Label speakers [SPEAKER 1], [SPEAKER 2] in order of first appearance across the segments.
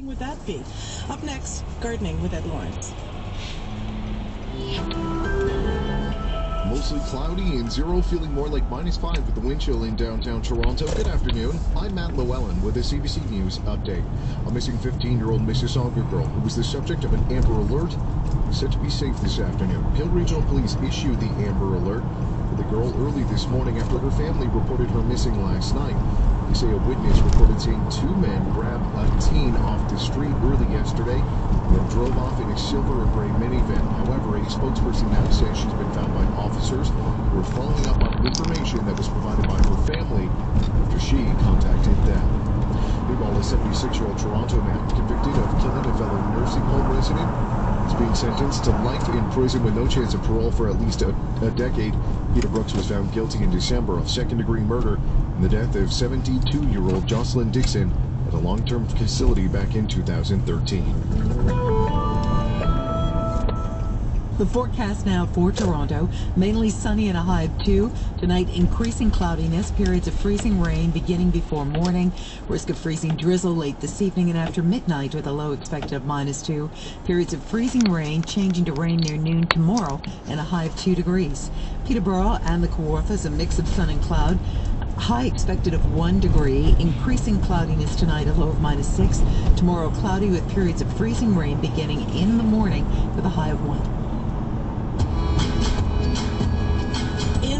[SPEAKER 1] Would that be? Up next, gardening with Ed Lawrence.
[SPEAKER 2] Mostly cloudy and zero, feeling more like -5 with the wind chill in downtown Toronto. Good afternoon. I'm Matt Llewellyn with a CBC News update. A missing 15-year-old Mississauga girl who was the subject of an Amber Alert is said to be safe this afternoon. Peel Regional Police issued the Amber Alert for the girl early this morning after her family reported her missing last night. They say a witness reported seeing two men grab a teen off the street early yesterday and then drove off in a silver or gray minivan. However, a spokesperson now says she's been found by officers who are following up on information that was provided by her family after she contacted them. Meanwhile, a 76-year-old Toronto man convicted of killing a fellow nursing home resident is being sentenced to life in prison with no chance of parole for at least a decade. Peter Brooks was found guilty in December of second-degree murder in the death of 72-year-old Jocelyn Dixon at a long-term facility back in 2013.
[SPEAKER 3] The forecast now for Toronto, mainly sunny and a high of 2. Tonight, increasing cloudiness, periods of freezing rain beginning before morning. Risk of freezing drizzle late this evening and after midnight with a low expected of -2. Periods of freezing rain changing to rain near noon tomorrow and a high of 2 degrees. Peterborough and the Kawarthas, a mix of sun and cloud. High expected of 1 degree, increasing cloudiness tonight, a low of -6. Tomorrow, cloudy with periods of freezing rain beginning in the morning with a high of 1.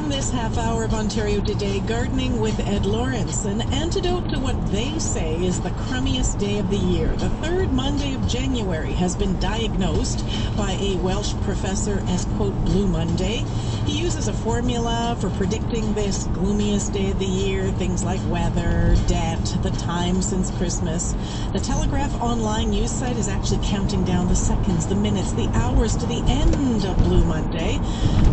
[SPEAKER 1] This half hour of Ontario Today, gardening with Ed Lawrence. An antidote to what they say is the crummiest day of the year. The third Monday of January has been diagnosed by a Welsh professor as, quote, Blue Monday. He uses a formula for predicting this gloomiest day of the year, things like weather, debt, the time since Christmas. The Telegraph online news site is actually counting down the seconds, the minutes, the hours to the end of Blue Monday.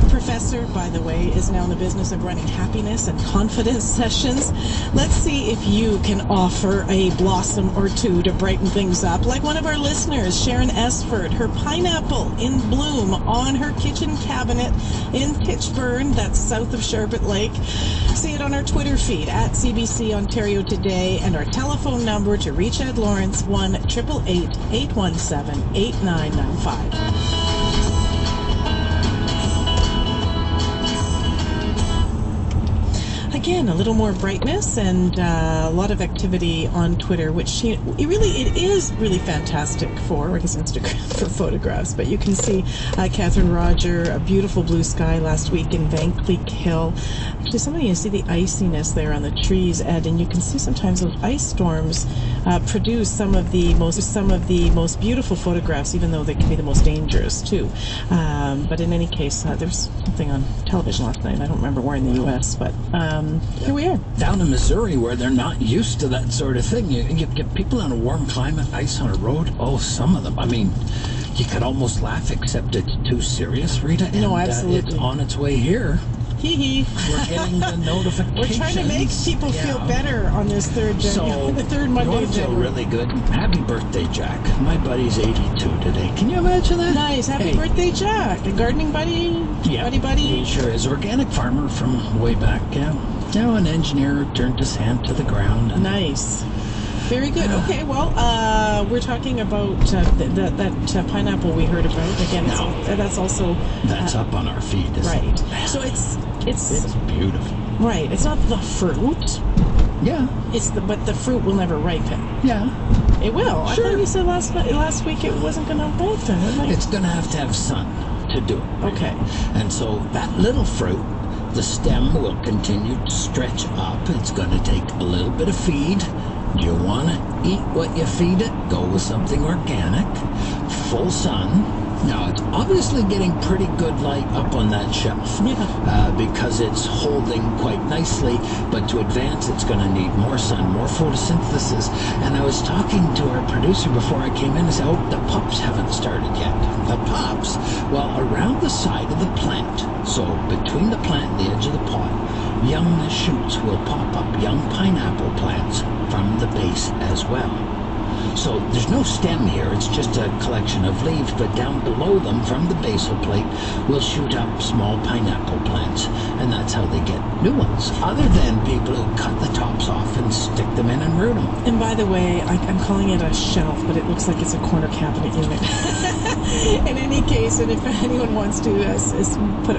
[SPEAKER 1] The professor, by the way, is now in the business of running happiness and confidence sessions. Let's see if you can offer a blossom or two to brighten things up. Like one of our listeners, Sharon Esford, her pineapple in bloom on her kitchen cabinet in Pitchburn, that's south of Sherbet Lake. See it on our Twitter feed at CBC Ontario Today, and our telephone number to reach Ed Lawrence, 1-888-817-8995. Again, a little more brightness and a lot of activity on Twitter, which it is really fantastic for, I guess, Instagram for photographs. But you can see Catherine Roger, a beautiful blue sky last week in Van Cleek Hill. Actually, you see the iciness there on the trees, Ed, and you can see sometimes those ice storms produce some of the most beautiful photographs, even though they can be the most dangerous too. But in any case, there's something on television last night. I don't remember where in the U.S., but. Here we are.
[SPEAKER 4] Down in Missouri, where they're not used to that sort of thing. You get people in a warm climate, ice on a road. Oh, some of them. I mean, you could almost laugh, except it's too serious, Rita.
[SPEAKER 1] No, absolutely.
[SPEAKER 4] It's on its way here.
[SPEAKER 1] Hee.
[SPEAKER 4] We're getting the notifications.
[SPEAKER 1] We're trying to make people feel better on this third Monday of
[SPEAKER 4] feel really good. Happy birthday, Jack. My buddy's 82 today. Can you imagine that?
[SPEAKER 1] Nice. Happy birthday, Jack. A gardening buddy?
[SPEAKER 4] Yeah.
[SPEAKER 1] Buddy?
[SPEAKER 4] He sure is. Organic farmer from way back, yeah. Now an engineer turned his hand to the ground.
[SPEAKER 1] Nice. Very good. Okay, well, we're talking about that pineapple we heard about. Again, that's also...
[SPEAKER 4] That's up on our feed, isn't
[SPEAKER 1] right.
[SPEAKER 4] it?
[SPEAKER 1] So it's
[SPEAKER 4] beautiful.
[SPEAKER 1] Right. It's not the fruit.
[SPEAKER 4] Yeah.
[SPEAKER 1] But the fruit will never ripen.
[SPEAKER 4] Yeah.
[SPEAKER 1] It will.
[SPEAKER 4] Sure.
[SPEAKER 1] I thought you said last week it wasn't going to ripen.
[SPEAKER 4] It's going to have sun to do it.
[SPEAKER 1] Okay.
[SPEAKER 4] And so that little fruit, the stem will continue to stretch up. It's going to take a little bit of feed. Do you want to eat what you feed it? Go with something organic, full sun. Now, it's obviously getting pretty good light up on that shelf because it's holding quite nicely, but to advance, it's going to need more sun, more photosynthesis. And I was talking to our producer before I came in and said, oh, the pups haven't started yet. The pups, well, around the side of the plant, so between the plant and the edge of the pot, young shoots will pop up, young pineapple plants from the base as well. So there's no stem here, it's just a collection of leaves, but down below them, from the basal plate, will shoot up small pineapple plants, and that's how they get new ones, other than people who cut the tops off and stick them in and root them.
[SPEAKER 1] And by the way, I'm calling it a shelf, but it looks like it's a corner cabinet unit. In any case, and if anyone wants to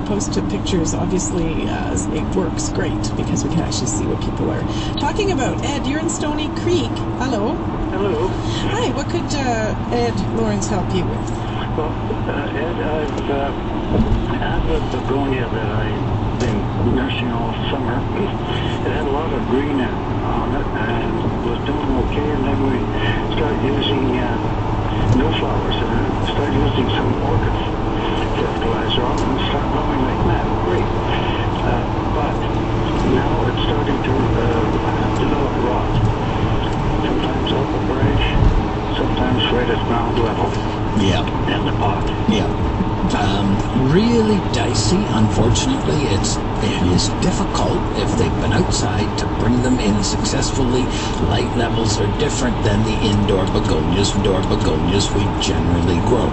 [SPEAKER 1] post pictures, obviously it works great because we can actually see what people are talking about. Ed, you're in Stony Creek. Hello.
[SPEAKER 5] Hello.
[SPEAKER 1] Hi, what could Ed Lawrence help you with?
[SPEAKER 5] Well, Ed, I have a begonia that I've been nursing all summer. It had a lot of green on it and was doing okay, and then we started using no flowers, and I started using some orchid fertilizer on it and started growing like that. Great. But now it's starting to develop rot. Sometimes up a branch, sometimes right at ground level.
[SPEAKER 4] Yeah.
[SPEAKER 5] In the pot.
[SPEAKER 4] Yeah. Really dicey. Unfortunately, it is difficult if they've been outside to bring them in successfully. Light levels are different than the indoor begonias. Indoor begonias we generally grow.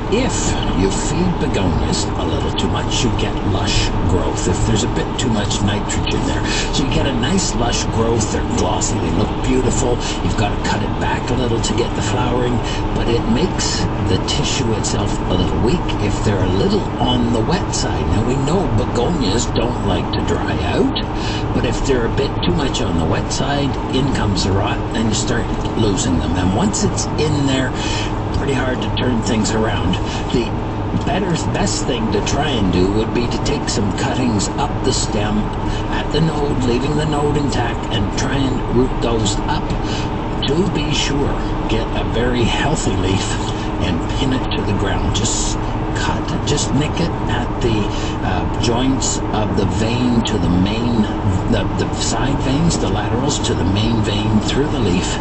[SPEAKER 4] If you feed begonias a little too much, you get lush growth. If there's a bit too much nitrogen there, so you get a nice lush growth. They're glossy, they look beautiful. You've got to cut it back a little to get the flowering, but it makes the tissue itself a little weak if they're a little on the wet side. Now we know begonias don't like to dry out, but if they're a bit too much on the wet side, in comes the rot and you start losing them. And once it's in there, pretty hard to turn things around. The best thing to try and do would be to take some cuttings up the stem at the node, leaving the node intact, and try and root those up to be sure. Get a very healthy leaf and pin it to the ground. Just nick it at the joints of the vein to the main, the side veins, the laterals to the main vein through the leaf.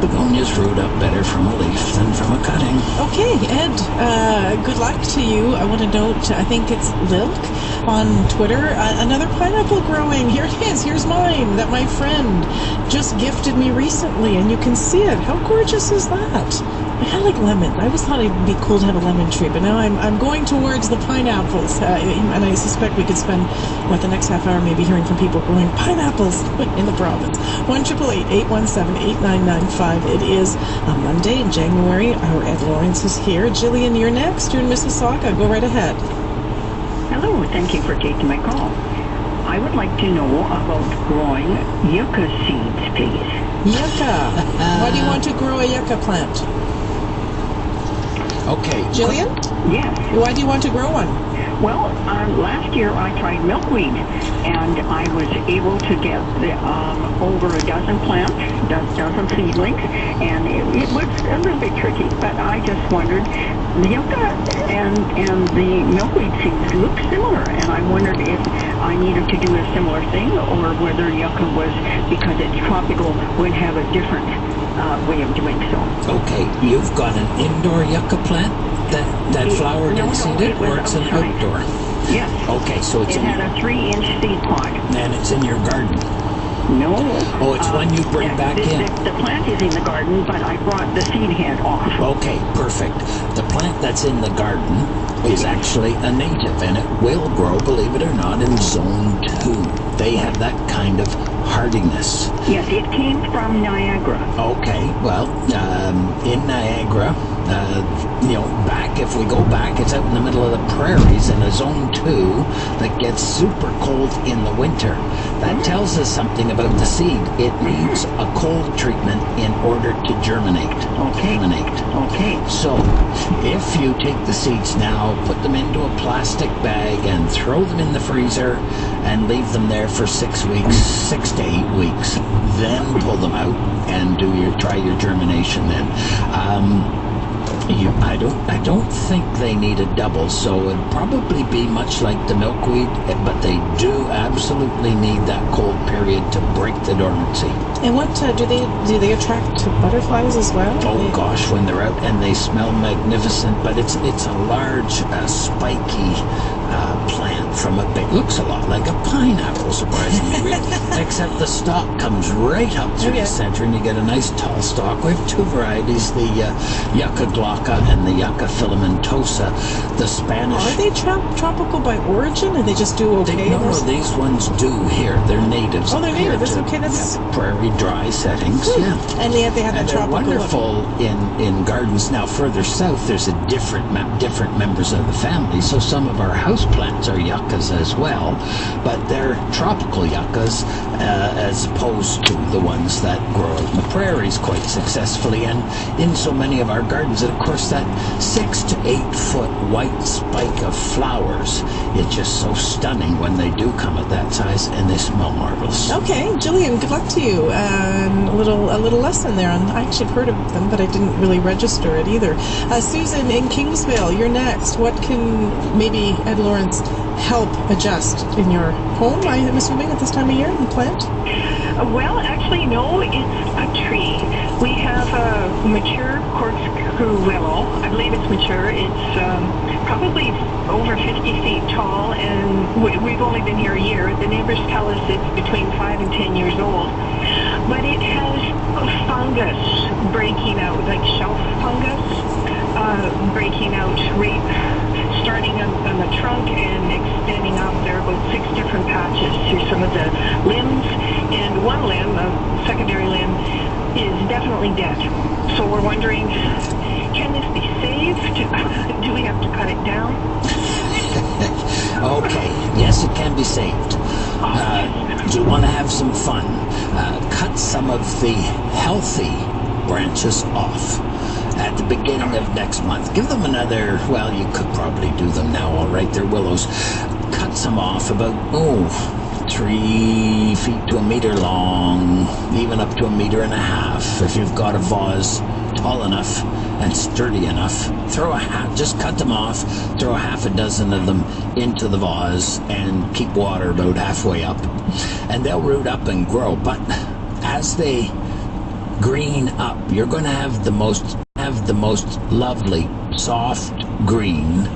[SPEAKER 4] Begonias root up better from a leaf than from a cutting.
[SPEAKER 1] Okay, Ed, good luck to you. I want to note, I think it's Lilk on Twitter, another pineapple growing. Here it is, here's mine, that my friend just gifted me recently, and you can see it. How gorgeous is that? I kind of like lemon. I always thought it'd be cool to have a lemon tree, but now I'm going towards the pineapples, and I suspect we could spend, the next half hour maybe hearing from people growing pineapples in the province. 1-888-817-8995. It is a Monday in January. Our Ed Lawrence is here. Jillian, you're next. You're in Mississauga. Go right ahead.
[SPEAKER 6] Hello, thank you for taking my call. I would like to know about growing yucca seeds, please.
[SPEAKER 1] Yucca. Why do you want to grow a yucca plant?
[SPEAKER 4] Okay.
[SPEAKER 1] Jillian?
[SPEAKER 6] Yes.
[SPEAKER 1] Why do you want to grow one?
[SPEAKER 6] Well, last year I tried milkweed, and I was able to get over a dozen plants, dozen seedlings, and it was a little bit tricky, but I just wondered, the yucca and the milkweed seeds look similar, and I wondered if I needed to do a similar thing, or whether yucca was, because it's tropical, would have a different way of doing so.
[SPEAKER 4] Okay, you've got an indoor yucca plant that flowered and seeded, or it's an outdoor?
[SPEAKER 6] Yes.
[SPEAKER 4] Okay, so it
[SPEAKER 6] had a 3-inch seed pod.
[SPEAKER 4] And it's in your garden?
[SPEAKER 6] No.
[SPEAKER 4] Oh, it's one you bring back in?
[SPEAKER 6] The plant is in the garden, but I brought the seed head off.
[SPEAKER 4] Okay, perfect. The plant that's in the garden is actually a native, and it will grow, believe it or not, in Zone 2. They have that kind of hardiness.
[SPEAKER 6] Yes, it came from Niagara.
[SPEAKER 4] Okay, well, in Niagara, if we go back, it's out in the middle of the prairies in a Zone 2 that gets super cold in the winter. That tells us something about the seed. It needs a cold treatment in order to germinate.
[SPEAKER 6] Okay. Okay.
[SPEAKER 4] So, if you take the seeds now, put them into a plastic bag and throw them in the freezer and leave them there for 6 weeks, 6 to 8 weeks, then pull them out and try your germination then. I don't think they need a double, so it'd probably be much like the milkweed, but they do absolutely need that cold period to break the dormancy.
[SPEAKER 1] And what do they attract butterflies as well?
[SPEAKER 4] Oh gosh, when they're out, and they smell magnificent, but it's a large, spiky plant from a big, looks a lot like a pineapple, surprisingly, except the stalk comes right up through the center and you get a nice tall stalk. We have two varieties, the Yucca glauca and the Yucca filamentosa. The Spanish...
[SPEAKER 1] Are they tropical by origin, or they just do okay?
[SPEAKER 4] No, these ones do here. They're natives.
[SPEAKER 1] Oh, they're native. That's okay. That's
[SPEAKER 4] prairie dry settings. Yeah,
[SPEAKER 1] and yet they have that tropical.
[SPEAKER 4] Wonderful in gardens. Now further south, there's a different members of the family. So some of our house plants are yuccas as well, but they're tropical yuccas as opposed to the ones that grow in the prairies quite successfully, and in so many of our gardens. And of course, that 6 to 8 foot white spike of flowers, it's just so stunning when they do come at that size, and they smell marvelous.
[SPEAKER 1] Okay, Jillian, good luck to you. A little lesson there. I actually have heard of them, but I didn't really register it either. Susan in Kingsville, you're next. What can maybe Ed Lawrence help adjust in your home, I'm assuming, at this time of year, and plant?
[SPEAKER 6] Well, actually, no, it's a tree. We have a mature corkscrew willow. I believe it's mature. It's probably over 50 feet tall, and we've only been here a year. The neighbors tell us it's between 5 and 10 years old. But it has fungus breaking out, like shelf fungus, breaking out starting on the trunk and extending out. There are about 6 different patches through some of the limbs, and one limb, a secondary limb, is definitely dead. So we're wondering, can this be saved? Do we have to cut it down?
[SPEAKER 4] Okay, yes, it can be saved. Do you want to have some fun? Cut some of the healthy branches off at the beginning of next month. Give them another, well, you could probably do them now, all right, they're willows. Cut some off about, 3 feet to a meter long, even up to 1.5 meters. If you've got a vase tall enough and sturdy enough, just cut them off, throw half a dozen of them into the vase and keep water about halfway up, and they'll root up and grow. But as they green up, you're going to have the most lovely soft green,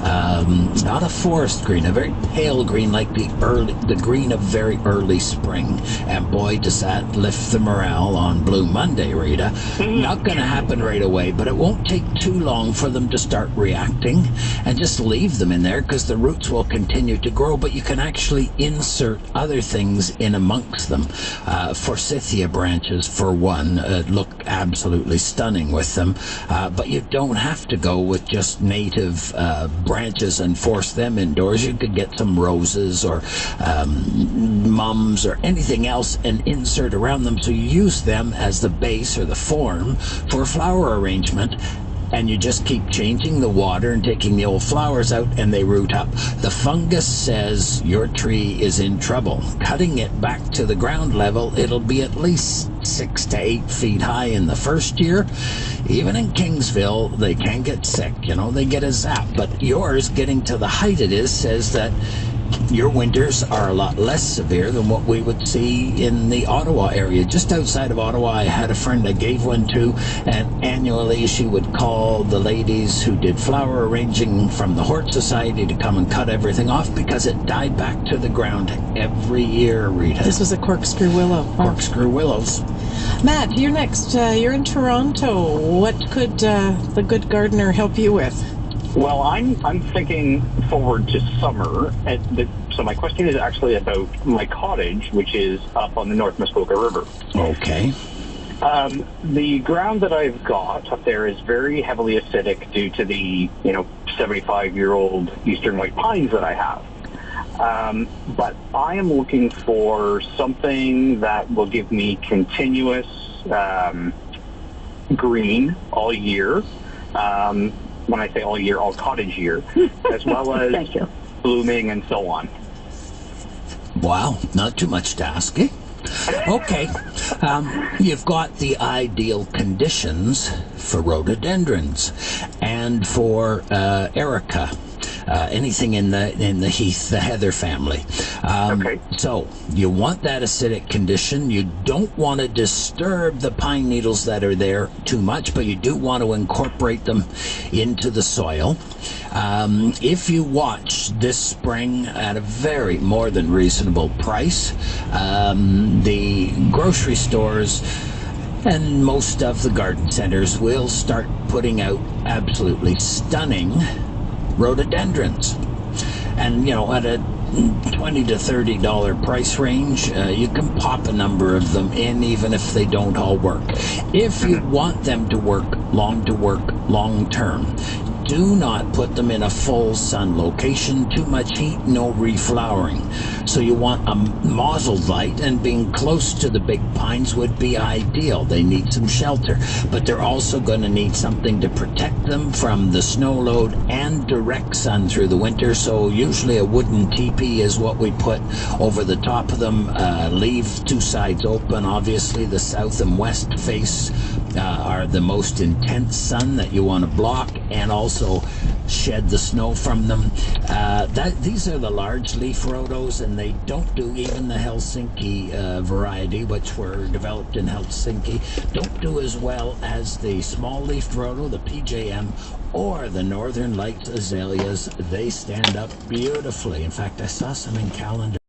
[SPEAKER 4] not a forest green, a very pale green, like the green of very early spring. And boy, does that lift the morale on Blue Monday, Rita. Not going to happen right away, but it won't take too long for them to start reacting. And just leave them in there, because the roots will continue to grow, but you can actually insert other things in amongst them. Forsythia branches, for one, look absolutely stunning with them, but you don't have to go with just native branches and force them indoors. You could get some roses or mums or anything else and insert around them, so you use them as the base or the form for flower arrangement, and you just keep changing the water and taking the old flowers out, and they root up. The fungus says your tree is in trouble. Cutting it back to the ground level, it'll be at least 6 to 8 feet high in the first year. Even in Kingsville, they can get sick, they get a zap. But yours, getting to the height it is, says that your winters are a lot less severe than what we would see in the Ottawa area. Just outside of Ottawa, I had a friend I gave one to, and annually she would call the ladies who did flower arranging from the Hort Society to come and cut everything off, because it died back to the ground every year, Rita.
[SPEAKER 1] This was a corkscrew willow.
[SPEAKER 4] Corkscrew willows.
[SPEAKER 1] Matt, you're next. You're in Toronto. What could the good gardener help you with?
[SPEAKER 7] Well, I'm thinking forward to summer. So my question is actually about my cottage, which is up on the North Mississauga River.
[SPEAKER 4] Okay.
[SPEAKER 7] The ground that I've got up there is very heavily acidic due to the 75-year-old eastern white pines that I have. But I am looking for something that will give me continuous green all year. When I say all year, all cottage year, as well as blooming and so on.
[SPEAKER 4] Wow, not too much to ask, eh? Okay, you've got the ideal conditions for rhododendrons and for erica. anything in the heath, the heather family.
[SPEAKER 7] Okay.
[SPEAKER 4] So you want that acidic condition. You don't want to disturb the pine needles that are there too much, but you do want to incorporate them into the soil. If you watch this spring at a very more than reasonable price, the grocery stores and most of the garden centers will start putting out absolutely stunning rhododendrons. And, you know, at a $20 to $30 price range, you can pop a number of them in, even if they don't all work. If you want them to work long term, do not put them in a full sun location. Too much heat, no reflowering. So you want a mossled light, and being close to the big pines would be ideal. They need some shelter, but they're also going to need something to protect them from the snow load and direct sun through the winter. So usually a wooden teepee is what we put over the top of them. Leave two sides open. Obviously the south and west face are the most intense sun that you want to block, and also shed the snow from them. These are the large leaf rhodos, and they don't do, even the Helsinki variety, which were developed in Helsinki, don't do as well as the small leaf rhodo, the PJM, or the Northern Lights azaleas. They stand up beautifully. In fact, I saw some in Calendar